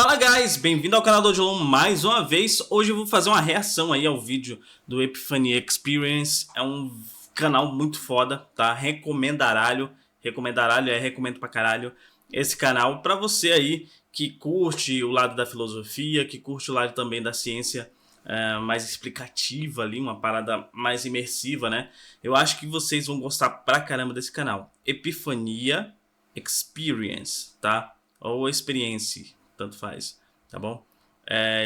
Fala guys, bem-vindo ao canal do Odilon mais uma vez. Hoje eu vou fazer uma reação aí ao vídeo do Epiphany Experience. É um canal muito foda, tá? Recomendaralho, recomendo pra caralho esse canal pra você aí que curte o lado da filosofia, que curte o lado também da ciência mais explicativa ali, uma parada mais imersiva, né? Eu acho que vocês vão gostar pra caramba desse canal. Epiphany Experience, tá? Ou Experience, tanto faz, tá bom?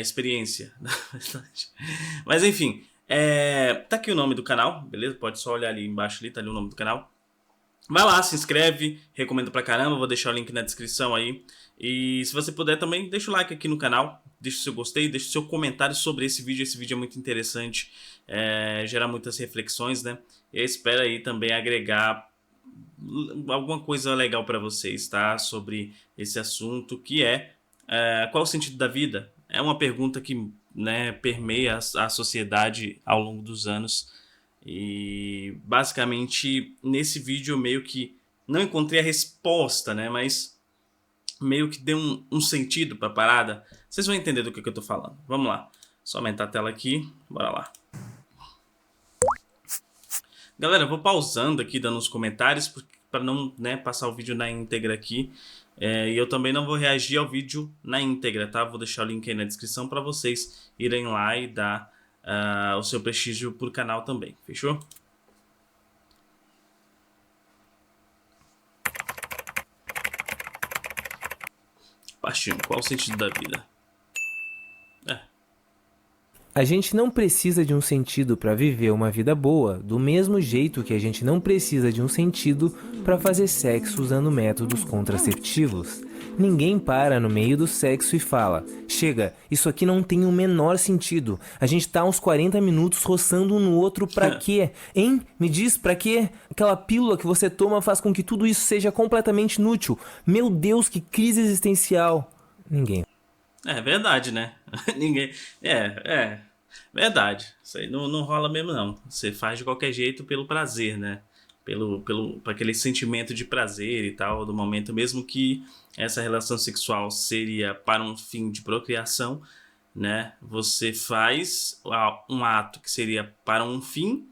Experiência, na verdade. Mas enfim, tá aqui o nome do canal, beleza? Pode só olhar ali embaixo, ali tá ali o nome do canal. Vai lá, se inscreve, recomendo pra caramba, vou deixar o link na descrição aí. E se você puder também, deixa o like aqui no canal, deixa o seu gostei, deixa o seu comentário sobre esse vídeo é muito interessante, gera muitas reflexões, né? E eu espero aí também agregar alguma coisa legal pra vocês, tá? Sobre esse assunto que qual o sentido da vida? É uma pergunta que, né, permeia a sociedade ao longo dos anos. E basicamente nesse vídeo eu meio que não encontrei a resposta, né? Mas meio que deu um sentido pra parada. Vocês vão entender do que eu tô falando. Vamos lá. Só aumentar a tela aqui. Bora lá. Galera, eu vou pausando aqui, dando os comentários, para não, né, passar o vídeo na íntegra aqui. E eu também não vou reagir ao vídeo na íntegra, tá? Vou deixar o link aí na descrição para vocês irem lá e dar o seu prestígio pro canal também, fechou? Baixinho, qual o sentido da vida? A gente não precisa de um sentido para viver uma vida boa, do mesmo jeito que a gente não precisa de um sentido para fazer sexo usando métodos contraceptivos. Ninguém para no meio do sexo e fala: chega, isso aqui não tem o menor sentido. A gente tá uns 40 minutos roçando um no outro pra quê? Hein? Me diz pra quê? Aquela pílula que você toma faz com que tudo isso seja completamente inútil. Meu Deus, que crise existencial. Ninguém. É verdade, né? Ninguém... Verdade. Isso aí não rola mesmo, não. Você faz de qualquer jeito pelo prazer, né? Por aquele sentimento de prazer e tal, do momento, mesmo que essa relação sexual seria para um fim de procriação, né? Você faz um ato que seria para um fim,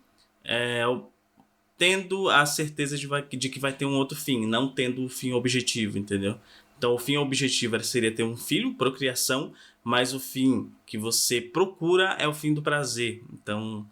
tendo a certeza de que vai ter um outro fim, não tendo o fim objetivo, entendeu? Então o fim objetivo seria ter um filho, procriação, mas o fim que você procura é o fim do prazer. Então,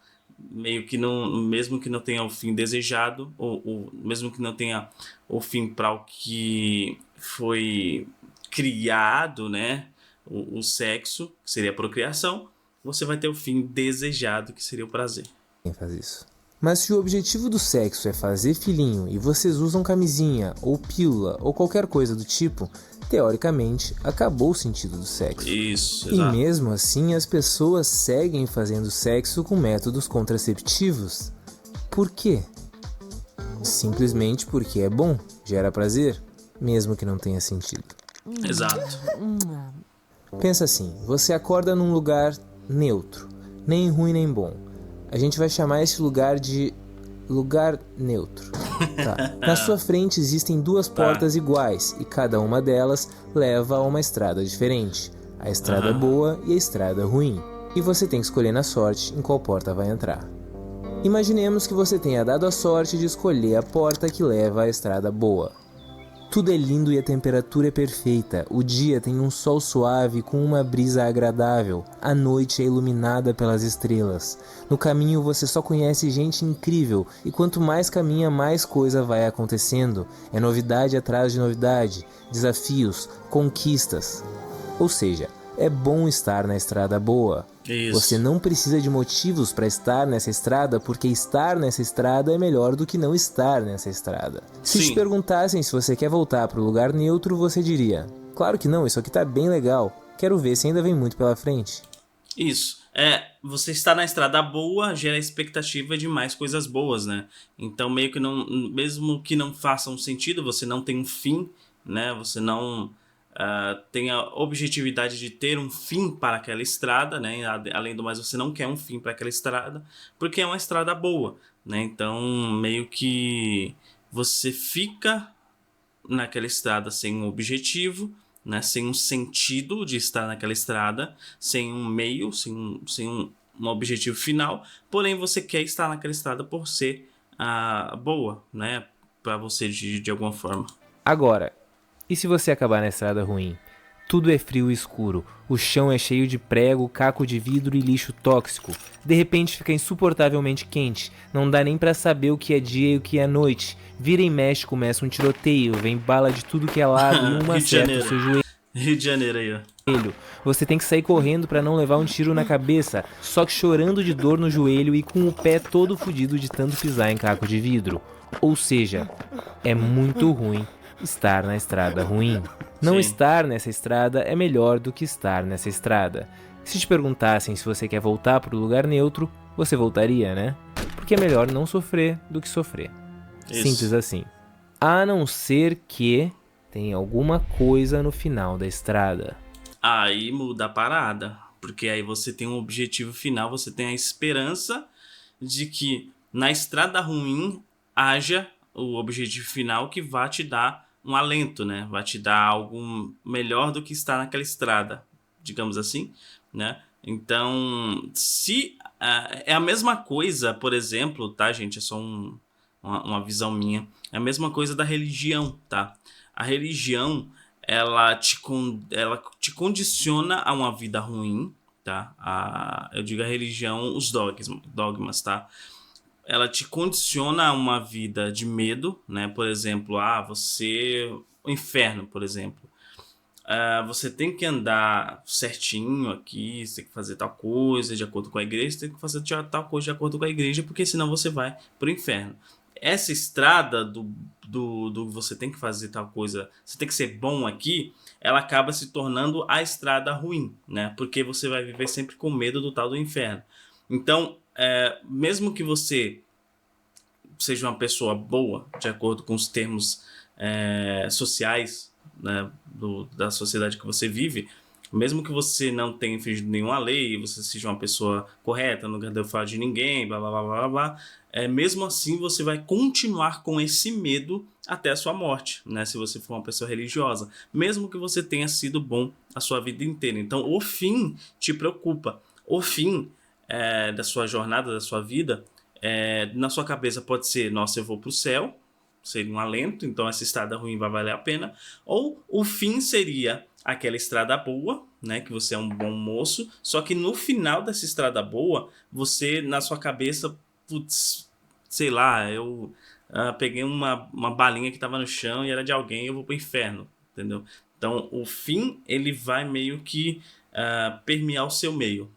meio que não, mesmo que não tenha o fim desejado, ou mesmo que não tenha o fim para o que foi criado, né? O sexo, que seria a procriação, você vai ter o fim desejado, que seria o prazer. Quem faz isso? Mas se o objetivo do sexo é fazer filhinho e vocês usam camisinha, ou pílula, ou qualquer coisa do tipo, teoricamente, acabou o sentido do sexo. Isso, exato. E mesmo assim, as pessoas seguem fazendo sexo com métodos contraceptivos. Por quê? Simplesmente porque é bom, gera prazer, mesmo que não tenha sentido. Exato. Pensa assim, você acorda num lugar neutro, nem ruim nem bom. A gente vai chamar esse lugar de lugar neutro. Tá. Na sua frente existem duas portas iguais e cada uma delas leva a uma estrada diferente. A estrada boa e a estrada ruim. E você tem que escolher na sorte em qual porta vai entrar. Imaginemos que você tenha dado a sorte de escolher a porta que leva à estrada boa. Tudo é lindo e a temperatura é perfeita. O dia tem um sol suave com uma brisa agradável. A noite é iluminada pelas estrelas. No caminho você só conhece gente incrível e quanto mais caminha, mais coisa vai acontecendo. É novidade atrás de novidade, desafios, conquistas. Ou seja, é bom estar na estrada boa. Isso. Você não precisa de motivos para estar nessa estrada, porque estar nessa estrada é melhor do que não estar nessa estrada. Se te perguntassem se você quer voltar para o lugar neutro, você diria: claro que não, isso aqui tá bem legal. Quero ver se ainda vem muito pela frente. Isso. Você está na estrada boa, gera expectativa de mais coisas boas, né? Então meio que não, mesmo que não faça um sentido, você não tem um fim, né? Você não tem a objetividade de ter um fim para aquela estrada, né? Além do mais, você não quer um fim para aquela estrada, porque é uma estrada boa, né? Então meio que você fica naquela estrada sem um objetivo né? Sem um sentido de estar naquela estrada, sem um meio, sem um objetivo final, porém você quer estar naquela estrada por ser boa, né? Para você de alguma forma. Agora, e se você acabar na estrada ruim? Tudo é frio e escuro, o chão é cheio de prego, caco de vidro e lixo tóxico. De repente fica insuportavelmente quente, não dá nem pra saber o que é dia e o que é noite. Vira e mexe, começa um tiroteio, vem bala de tudo que é lado e uma acerta o seu joelho. Rio de Janeiro aí, ó. Você tem que sair correndo pra não levar um tiro na cabeça, só que chorando de dor no joelho e com o pé todo fudido de tanto pisar em caco de vidro. Ou seja, é muito ruim estar na estrada ruim. Não Sim. estar nessa estrada é melhor do que estar nessa estrada. Se te perguntassem se você quer voltar para o lugar neutro, você voltaria, né? Porque é melhor não sofrer do que sofrer. Isso. Simples assim. A não ser que tem alguma coisa no final da estrada. Aí muda a parada, porque aí você tem um objetivo final, você tem a esperança de que na estrada ruim haja o objetivo final que vai te dar um alento, né? Vai te dar algo melhor do que estar naquela estrada, digamos assim, né? Então, se é a mesma coisa, por exemplo, tá, gente? É só uma visão minha. É a mesma coisa da religião, tá? A religião, ela te condiciona a uma vida ruim, tá? Eu digo a religião, os dogmas, tá? Ela te condiciona a uma vida de medo, né? Por exemplo, o inferno, por exemplo. Você tem que andar certinho aqui, você tem que fazer tal coisa de acordo com a igreja, você tem que fazer tal coisa de acordo com a igreja, porque senão você vai pro inferno. Essa estrada do você tem que fazer tal coisa, você tem que ser bom aqui, ela acaba se tornando a estrada ruim, né? Porque você vai viver sempre com medo do tal do inferno. Então, mesmo que você seja uma pessoa boa, de acordo com os termos sociais, né, da sociedade que você vive, mesmo que você não tenha infringido nenhuma lei, você seja uma pessoa correta, não deu falar de ninguém, blá blá blá blá blá, mesmo assim você vai continuar com esse medo até a sua morte, né? Se você for uma pessoa religiosa, mesmo que você tenha sido bom a sua vida inteira. Então, o fim te preocupa. O fim da sua jornada, da sua vida, na sua cabeça pode ser: nossa, eu vou para o céu, seria um alento, então essa estrada ruim vai valer a pena. Ou o fim seria aquela estrada boa, né, que você é um bom moço, só que no final dessa estrada boa, você, na sua cabeça, putz, sei lá, eu peguei uma balinha que estava no chão e era de alguém, eu vou pro inferno, entendeu? Então, o fim, ele vai meio que permear o seu meio,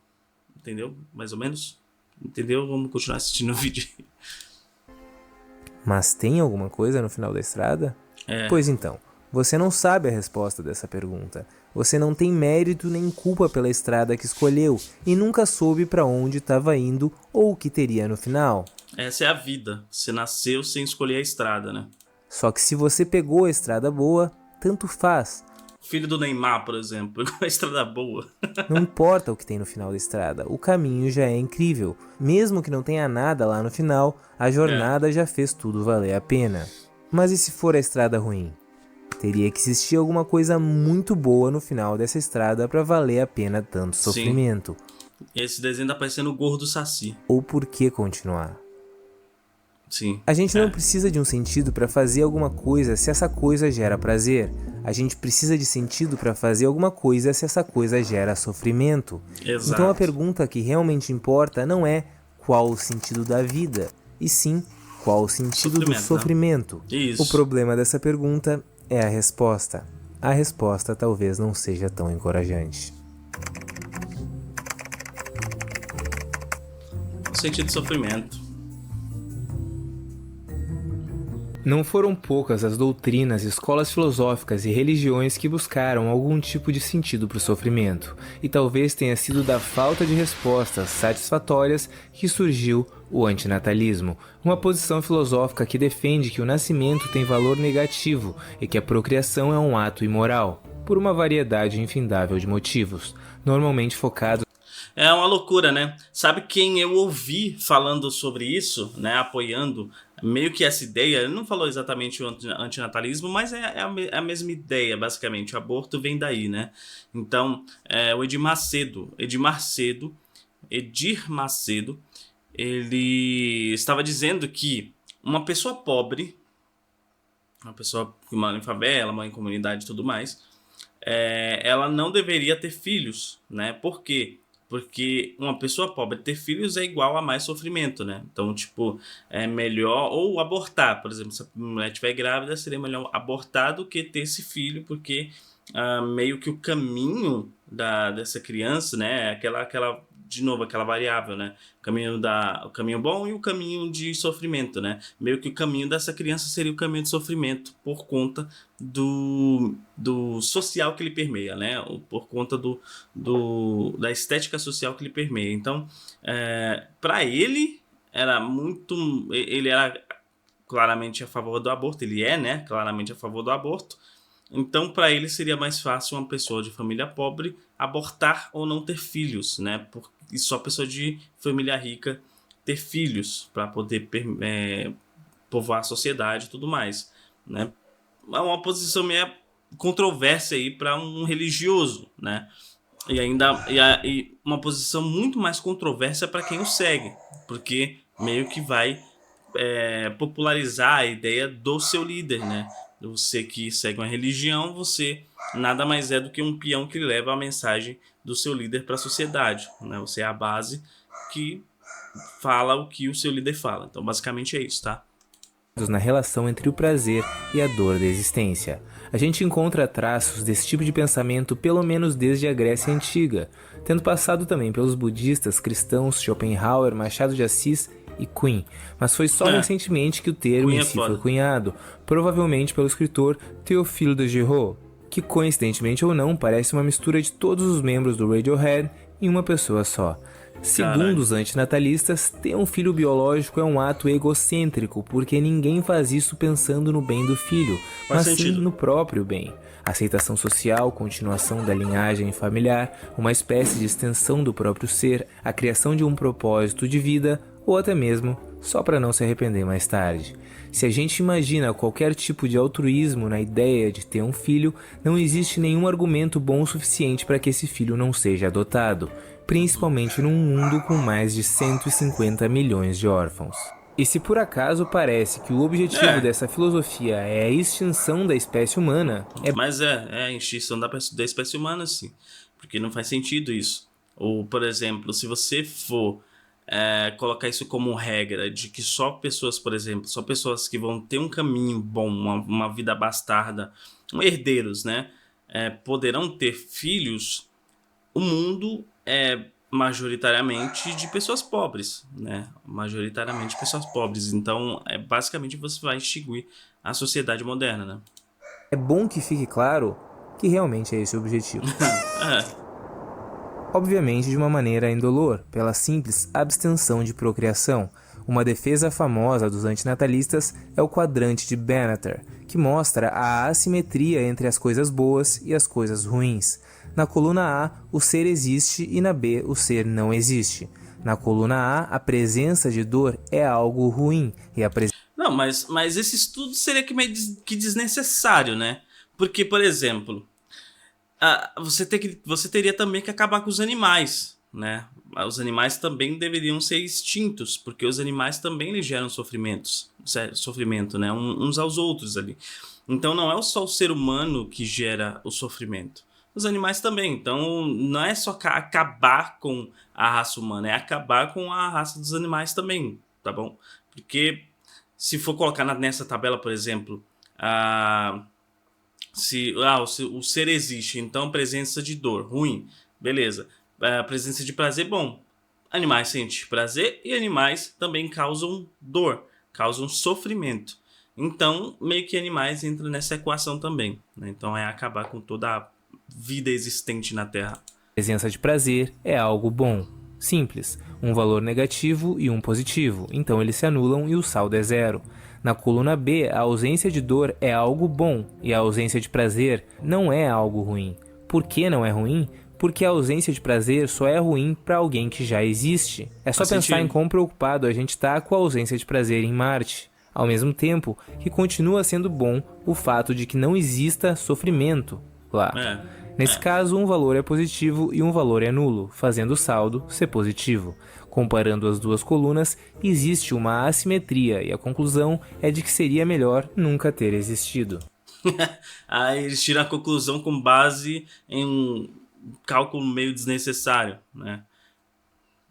entendeu? Mais ou menos? Entendeu? Vamos continuar assistindo o vídeo. Mas tem alguma coisa no final da estrada? Pois então, você não sabe a resposta dessa pergunta. Você não tem mérito nem culpa pela estrada que escolheu e nunca soube para onde estava indo ou o que teria no final. Essa é a vida. Você nasceu sem escolher a estrada, né? Só que se você pegou a estrada boa, tanto faz. Filho do Neymar, por exemplo, pegou a estrada boa. Não importa o que tem no final da estrada, o caminho já é incrível. Mesmo que não tenha nada lá no final, a jornada já fez tudo valer a pena. Mas e se for a estrada ruim? Teria que existir alguma coisa muito boa no final dessa estrada para valer a pena tanto sofrimento. Sim. Esse desenho tá parecendo o Gordo Saci. Ou por que continuar? Sim. A gente não precisa de um sentido para fazer alguma coisa se essa coisa gera prazer. A gente precisa de sentido para fazer alguma coisa se essa coisa gera sofrimento. Exato. Então a pergunta que realmente importa não é qual o sentido da vida, e sim qual o sentido do sofrimento. Isso. O problema dessa pergunta é a resposta. A resposta talvez não seja tão encorajante. O sentido do sofrimento. Não foram poucas as doutrinas, escolas filosóficas e religiões que buscaram algum tipo de sentido para o sofrimento, e talvez tenha sido da falta de respostas satisfatórias que surgiu o antinatalismo, uma posição filosófica que defende que o nascimento tem valor negativo e que a procriação é um ato imoral, por uma variedade infindável de motivos, normalmente focados É uma loucura, né? Sabe quem eu ouvi falando sobre isso, né? Apoiando meio que essa ideia. Ele não falou exatamente o antinatalismo, mas é a mesma ideia, basicamente. O aborto vem daí, né? Então, o Edir Macedo, ele estava dizendo que uma pessoa pobre, uma pessoa que mora em favela, mora em comunidade e tudo mais, ela não deveria ter filhos, né? Por quê? Porque uma pessoa pobre ter filhos é igual a mais sofrimento, né? Então, tipo, é melhor ou abortar, por exemplo, se a mulher estiver grávida, seria melhor abortar do que ter esse filho, porque meio que o caminho dessa criança, né? De novo, aquela variável, né? O caminho bom e o caminho de sofrimento, né? Meio que o caminho dessa criança seria o caminho de sofrimento por conta do social que ele permeia, né? Por conta da estética social que ele permeia. Então, para ele, ele era claramente a favor do aborto, ele né? Claramente a favor do aborto. Então, para ele seria mais fácil uma pessoa de família pobre abortar ou não ter filhos, né? E só pessoa de família rica ter filhos para poder povoar a sociedade e tudo mais, né? É uma posição meio controversa aí para um religioso, né? E uma posição muito mais controversa para quem o segue, porque meio que vai popularizar a ideia do seu líder, né? Você que segue uma religião, você nada mais é do que um peão que leva a mensagem do seu líder para a sociedade, né? Você é a base que fala o que o seu líder fala. Então, basicamente é isso, tá? Na relação entre o prazer e a dor da existência. A gente encontra traços desse tipo de pensamento pelo menos desde a Grécia Antiga, tendo passado também pelos budistas, cristãos, Schopenhauer, Machado de Assis e Queen, mas foi só recentemente que o termo em si foi cunhado, provavelmente pelo escritor Théophile de Giraud, que coincidentemente ou não parece uma mistura de todos os membros do Radiohead em uma pessoa só. Segundo os antinatalistas, ter um filho biológico é um ato egocêntrico, porque ninguém faz isso pensando no bem do filho, mas sim no próprio bem. Aceitação social, continuação da linhagem familiar, uma espécie de extensão do próprio ser, a criação de um propósito de vida, ou até mesmo só para não se arrepender mais tarde. Se a gente imagina qualquer tipo de altruísmo na ideia de ter um filho, não existe nenhum argumento bom o suficiente para que esse filho não seja adotado, principalmente num mundo com mais de 150 milhões de órfãos. E se por acaso parece que o objetivo dessa filosofia é a extinção da espécie humana... Mas a extinção da espécie humana, sim, porque não faz sentido isso. Ou, por exemplo, se você for colocar isso como regra de que só pessoas, por exemplo, só pessoas que vão ter um caminho bom, uma vida bastarda, herdeiros, né, poderão ter filhos, o mundo é majoritariamente de pessoas pobres, né? Majoritariamente pessoas pobres. Então, basicamente você vai extinguir a sociedade moderna, né? É bom que fique claro que realmente é esse o objetivo. Obviamente de uma maneira indolor, pela simples abstenção de procriação. Uma defesa famosa dos antinatalistas é o quadrante de Banneter, que mostra a assimetria entre as coisas boas e as coisas ruins. Na coluna A, o ser existe e na B, o ser não existe. Na coluna A, a presença de dor é algo ruim e a presença... Não, mas esse estudo seria que desnecessário, né? Porque, por exemplo, você teria também que acabar com os animais, né? Os animais também deveriam ser extintos, porque os animais também lhe geram sofrimento, né? Uns aos outros ali. Então não é só o ser humano que gera o sofrimento. Os animais também. Então não é só acabar com a raça humana, é acabar com a raça dos animais também, tá bom? Porque se for colocar nessa tabela, por exemplo, o ser existe, então presença de dor, ruim, beleza. A presença de prazer, bom. Animais sentem prazer e animais também causam dor, causam sofrimento. Então, meio que animais entram nessa equação também, né? Então é acabar com toda a vida existente na Terra. A presença de prazer é algo bom. Simples, um valor negativo e um positivo, então eles se anulam e o saldo é zero. Na coluna B, a ausência de dor é algo bom e a ausência de prazer não é algo ruim. Por que não é ruim? porque a ausência de prazer só é ruim para alguém que já existe. É só pensar em quão preocupado a gente está com a ausência de prazer em Marte. Ao mesmo tempo que continua sendo bom o fato de que não exista sofrimento lá. Nesse caso, um valor é positivo e um valor é nulo, fazendo o saldo ser positivo. Comparando as duas colunas, existe uma assimetria e a conclusão é de que seria melhor nunca ter existido. Aí eles tiram a conclusão com base em um cálculo meio desnecessário, né?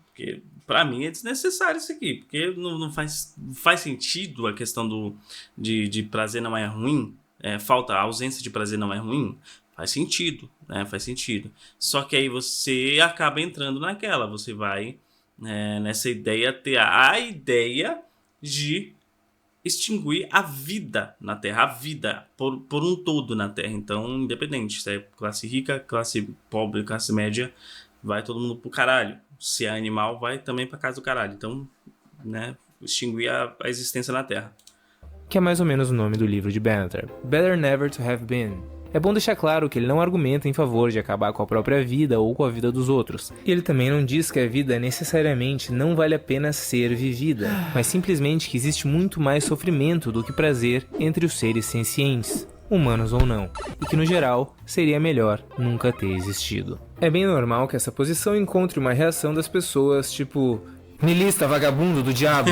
Porque pra mim é desnecessário isso aqui, porque não faz sentido a questão de prazer não é ruim, a ausência de prazer não é ruim, faz sentido, né? Faz sentido. Só que aí você acaba entrando naquela, você vai nessa ideia, ter a ideia de extinguir a vida na Terra, a vida por um todo na Terra. Então, independente se é classe rica, classe pobre, classe média, vai todo mundo pro caralho. Se é animal, vai também pra casa do caralho. Então, né, extinguir a existência na Terra. Que é mais ou menos o nome do livro de Banter. Better Never to Have Been. É bom deixar claro que ele não argumenta em favor de acabar com a própria vida ou com a vida dos outros. E ele também não diz que a vida necessariamente não vale a pena ser vivida, mas simplesmente que existe muito mais sofrimento do que prazer entre os seres sencientes, humanos ou não, e que no geral seria melhor nunca ter existido. É bem normal que essa posição encontre uma reação das pessoas tipo: niilista, vagabundo do diabo!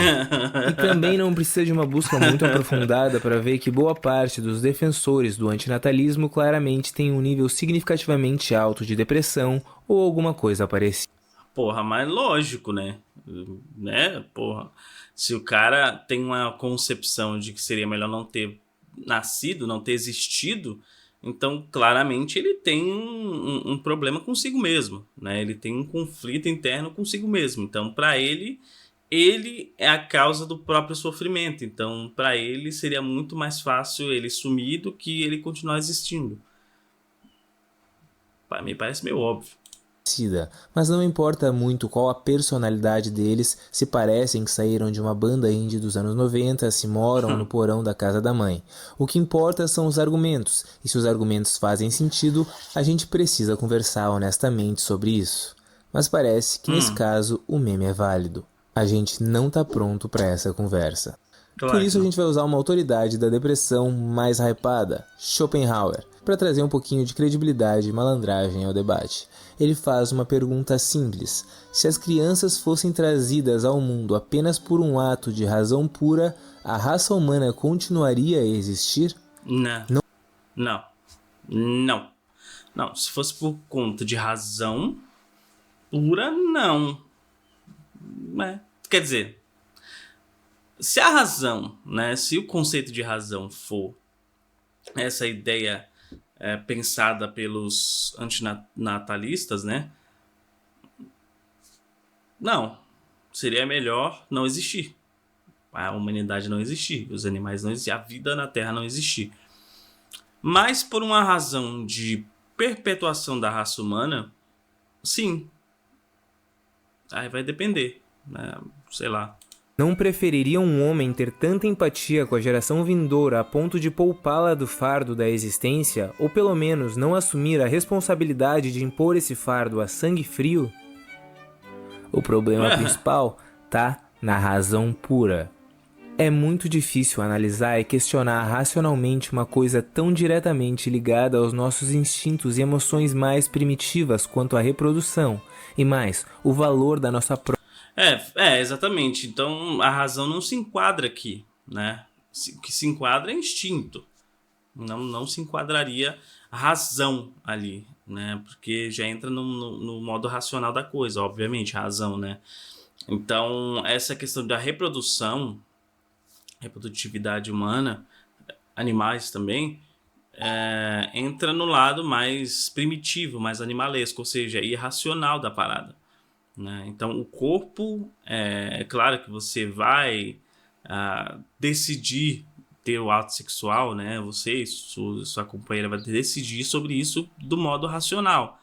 E também não precisa de uma busca muito aprofundada para ver que boa parte dos defensores do antinatalismo claramente tem um nível significativamente alto de depressão ou alguma coisa parecida. Porra, mas lógico, né? Porra. Se o cara tem uma concepção de que seria melhor não ter nascido, não ter existido, então claramente ele tem um problema consigo mesmo, né? Ele tem um conflito interno consigo mesmo. Então, para ele é a causa do próprio sofrimento. Então, para ele seria muito mais fácil ele sumir do que ele continuar existindo. Para mim parece meio óbvio. Mas não importa muito qual a personalidade deles, se parecem que saíram de uma banda indie dos anos 90, se moram no porão da casa da mãe. O que importa são os argumentos, e se os argumentos fazem sentido, a gente precisa conversar honestamente sobre isso. Mas parece que nesse caso o meme é válido. A gente não tá pronto para essa conversa. Claro. Por isso a gente vai usar uma autoridade da depressão mais hypada, Schopenhauer, para trazer um pouquinho de credibilidade e malandragem ao debate. Ele faz uma pergunta simples: se as crianças fossem trazidas ao mundo apenas por um ato de razão pura, a raça humana continuaria a existir? Não. Se fosse por conta de razão pura, não. Quer dizer, se a razão, né, se o conceito de razão for essa ideia pensada pelos antinatalistas, né, não, seria melhor não existir. A humanidade não existir, os animais não existir, a vida na Terra não existir. Mas por uma razão de perpetuação da raça humana, sim. Aí vai depender, né, sei lá. Não preferiria um homem ter tanta empatia com a geração vindoura a ponto de poupá-la do fardo da existência, ou pelo menos não assumir a responsabilidade de impor esse fardo a sangue frio? O problema principal tá na razão pura. É muito difícil analisar e questionar racionalmente uma coisa tão diretamente ligada aos nossos instintos e emoções mais primitivas quanto a reprodução, e mais, o valor da nossa própria. Exatamente. Então a razão não se enquadra aqui, né? O que se enquadra é instinto. Não se enquadraria a razão ali, né? Porque já entra no modo racional da coisa, obviamente, a razão, né? Então essa questão da reprodutividade humana, animais também, entra no lado mais primitivo, mais animalesco, ou seja, irracional da parada, né? Então o corpo, é claro que você vai decidir ter o ato sexual, né? Você e sua companheira vai decidir sobre isso do modo racional,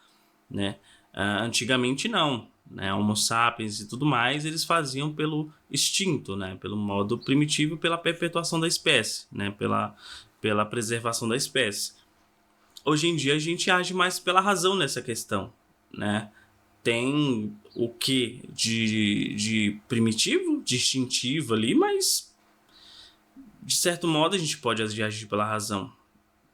né? Antigamente não, né? Homo sapiens e tudo mais, eles faziam pelo instinto, né? Pelo modo primitivo, pela perpetuação da espécie, né? Pela preservação da espécie. Hoje em dia a gente age mais pela razão nessa questão, né? Tem o que de primitivo, distintivo ali, mas de certo modo a gente pode agir pela razão.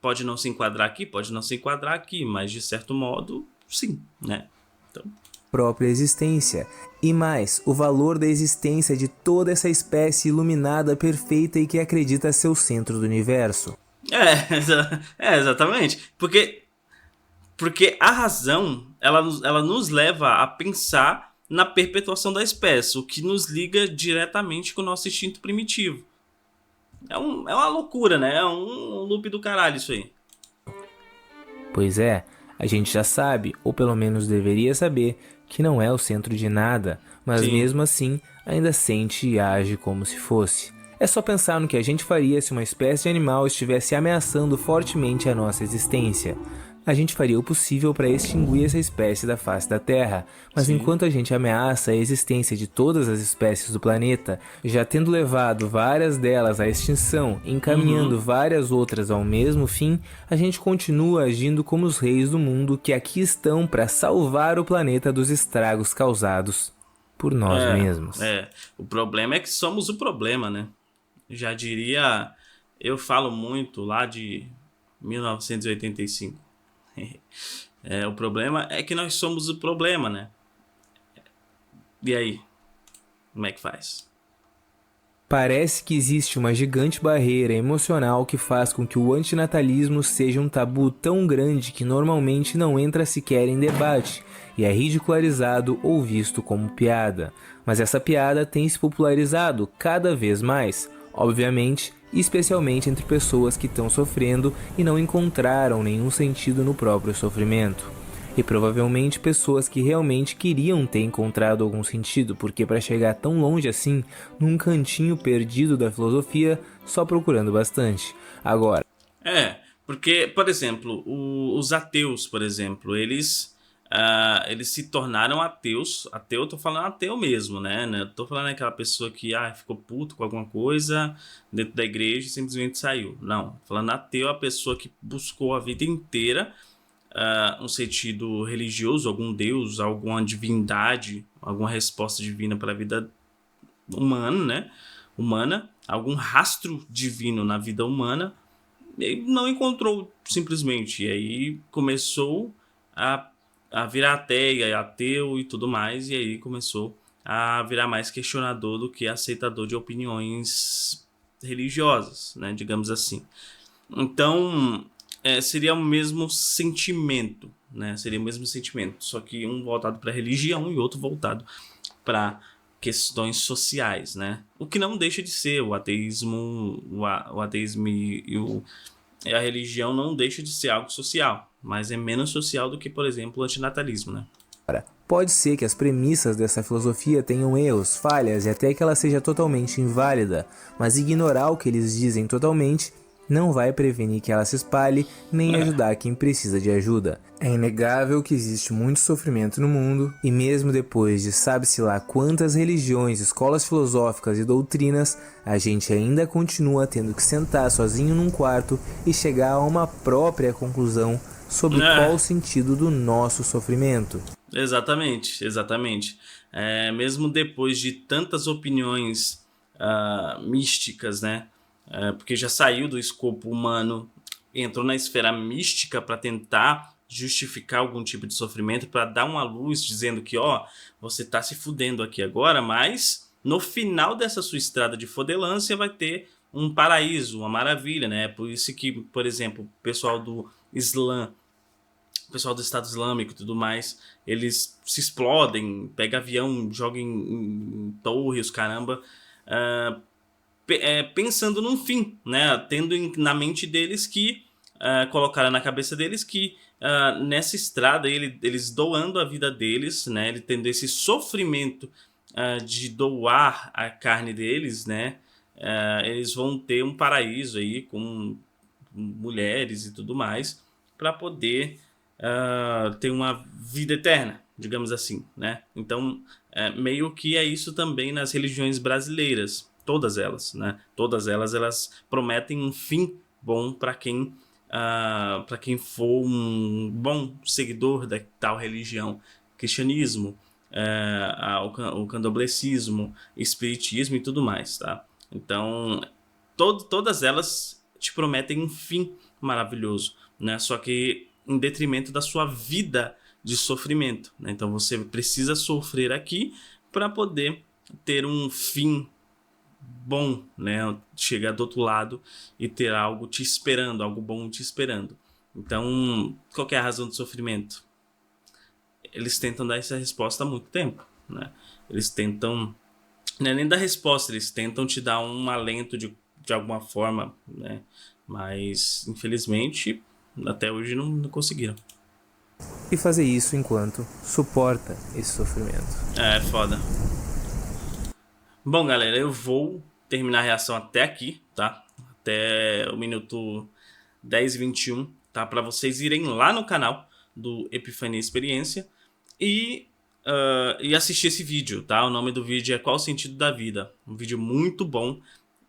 Pode não se enquadrar aqui, pode não se enquadrar aqui, mas de certo modo, sim, né? Então, própria existência, e mais, o valor da existência de toda essa espécie iluminada, perfeita e que acredita ser o centro do universo. exatamente. Porque a razão, ela nos leva a pensar na perpetuação da espécie, o que nos liga diretamente com o nosso instinto primitivo. É uma loucura, né? É um loop do caralho isso aí. Pois é, a gente já sabe, ou pelo menos deveria saber, que não é o centro de nada, mas Sim. mesmo assim ainda sente e age como se fosse. É só pensar no que a gente faria se uma espécie de animal estivesse ameaçando fortemente a nossa existência. A gente faria o possível para extinguir essa espécie da face da Terra, mas Sim. enquanto a gente ameaça a existência de todas as espécies do planeta, já tendo levado várias delas à extinção, encaminhando várias outras ao mesmo fim, a gente continua agindo como os reis do mundo que aqui estão para salvar o planeta dos estragos causados por nós mesmos. O problema é que somos o problema, né? Já diria, eu falo muito lá de 1985. O problema é que nós somos o problema, né? E aí? Como é que faz? Parece que existe uma gigante barreira emocional que faz com que o antinatalismo seja um tabu tão grande que normalmente não entra sequer em debate e é ridicularizado ou visto como piada. Mas essa piada tem se popularizado cada vez mais, obviamente, especialmente entre pessoas que estão sofrendo e não encontraram nenhum sentido no próprio sofrimento. E provavelmente pessoas que realmente queriam ter encontrado algum sentido, porque para chegar tão longe assim, num cantinho perdido da filosofia, só procurando bastante. Agora, Porque, por exemplo, os ateus, por exemplo, eles se tornaram ateus. Ateu, eu tô falando ateu mesmo, né? Eu tô falando aquela pessoa que ficou puto com alguma coisa dentro da igreja e simplesmente saiu. Não, tô falando ateu é a pessoa que buscou a vida inteira um sentido religioso, algum deus, alguma divindade, alguma resposta divina para a vida humana, né? Algum rastro divino na vida humana, e não encontrou simplesmente. E aí começou a virar ateu e tudo mais, e aí começou a virar mais questionador do que aceitador de opiniões religiosas, né? Digamos assim. Então, seria o mesmo sentimento, né? Seria o mesmo sentimento, só que um voltado para religião e outro voltado para questões sociais, né? O que não deixa de ser o ateísmo, o ateísmo e a religião não deixa de ser algo social, mas é menos social do que, por exemplo, o antinatalismo, né? pode ser que as premissas dessa filosofia tenham erros, falhas e até que ela seja totalmente inválida, mas ignorar o que eles dizem totalmente não vai prevenir que ela se espalhe nem ajudar quem precisa de ajuda. É inegável que existe muito sofrimento no mundo, e mesmo depois de sabe-se lá quantas religiões, escolas filosóficas e doutrinas, a gente ainda continua tendo que sentar sozinho num quarto e chegar a uma própria conclusão sobre qual o sentido do nosso sofrimento. Exatamente. Mesmo depois de tantas opiniões místicas, né? Porque já saiu do escopo humano, entrou na esfera mística para tentar justificar algum tipo de sofrimento, para dar uma luz dizendo que, você tá se fudendo aqui agora, mas no final dessa sua estrada de fodelância vai ter um paraíso, uma maravilha, né? Por isso que, por exemplo, o pessoal do Islã, o pessoal do Estado Islâmico e tudo mais, eles se explodem, pegam avião, jogam em torres, caramba, pensando num fim, né? Tendo na mente deles que, colocaram na cabeça deles que nessa estrada, eles doando a vida deles, né? Ele tendo esse sofrimento de doar a carne deles, né? Eles vão ter um paraíso aí com mulheres e tudo mais, para poder ter uma vida eterna, digamos assim, né? Então, meio que é isso também nas religiões brasileiras, todas elas, né? Todas elas prometem um fim bom para quem para quem for um bom seguidor da tal religião, cristianismo, o candomblecismo, espiritismo e tudo mais, tá? Então, todas elas te prometem um fim maravilhoso, né? Só que em detrimento da sua vida de sofrimento, né? Então você precisa sofrer aqui para poder ter um fim bom, né? Chegar do outro lado e ter algo te esperando, algo bom te esperando. Então, qual que é a razão do sofrimento? Eles tentam dar essa resposta há muito tempo, né? Eles tentam, não é nem dar resposta, eles tentam te dar um alento de alguma forma, né? Mas, infelizmente, até hoje não conseguiram. E fazer isso enquanto suporta esse sofrimento. É foda. Bom, galera, eu vou terminar a reação até aqui, tá? Até o minuto 10:21, tá? Para vocês irem lá no canal do Epifania Experiência e assistir esse vídeo, tá? O nome do vídeo é Qual o Sentido da Vida? Um vídeo muito bom.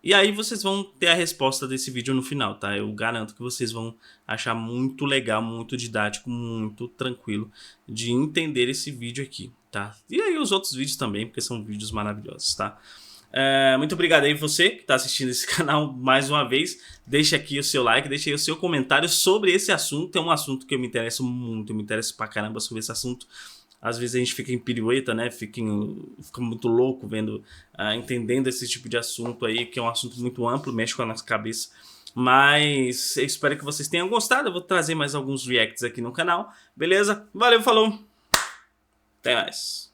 E aí vocês vão ter a resposta desse vídeo no final, tá? Eu garanto que vocês vão achar muito legal, muito didático, muito tranquilo de entender esse vídeo aqui, tá? E aí os outros vídeos também, porque são vídeos maravilhosos, tá? Muito obrigado aí você que está assistindo esse canal mais uma vez. Deixa aqui o seu like, deixa aí o seu comentário sobre esse assunto. É um assunto que eu me interesso muito, eu me interesso pra caramba sobre esse assunto. Às vezes a gente fica em pirueta, né? Fica muito louco vendo, entendendo esse tipo de assunto aí, que é um assunto muito amplo, mexe com a nossa cabeça. Mas eu espero que vocês tenham gostado. Eu vou trazer mais alguns reacts aqui no canal, beleza? Valeu, falou! Até mais!